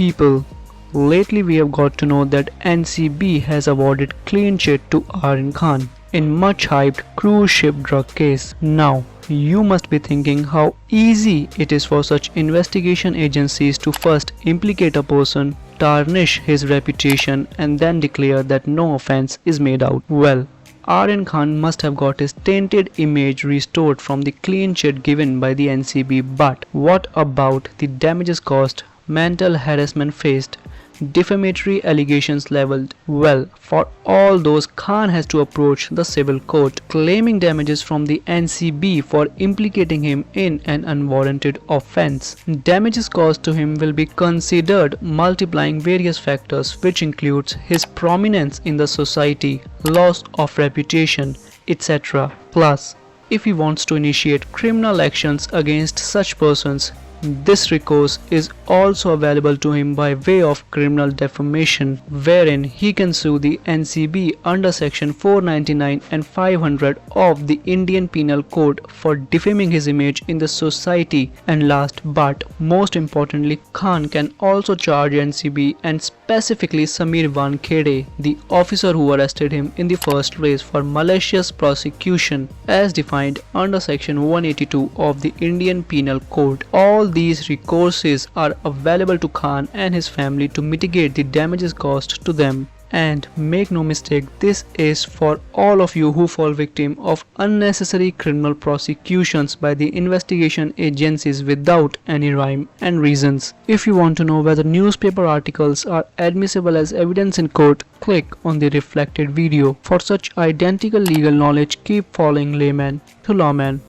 people, lately we have got to know that NCB has awarded clean chit to Aryan Khan in much hyped cruise ship drug case. Now, you must be thinking how easy it is for such investigation agencies to first implicate a person, tarnish his reputation and then declare that no offence is made out. Well, Aryan Khan must have got his tainted image restored from the clean chit given by the NCB, but what about the damages caused, mental harassment faced, defamatory allegations leveled? Well, for all those, Khan has to approach the civil court, claiming damages from the NCB for implicating him in an unwarranted offence. Damages caused to him will be considered multiplying various factors, which includes his prominence in the society, loss of reputation, etc. Plus, if he wants to initiate criminal actions against such persons, this recourse is also available to him by way of criminal defamation, wherein he can sue the NCB under section 499 and 500 of the Indian Penal Code for defaming his image in the society. And last but most importantly, Khan can also charge NCB and specifically Samir Wankhede, the officer who arrested him in the first place, for malicious prosecution as defined under section 182 of the Indian Penal Code. All these recourses are available to Khan and his family to mitigate the damages caused to them. And make no mistake, this is for all of you who fall victim of unnecessary criminal prosecutions by the investigation agencies without any rhyme and reasons. If you want to know whether newspaper articles are admissible as evidence in court, click on the reflected video. For such identical legal knowledge, keep following Layman to Lawman.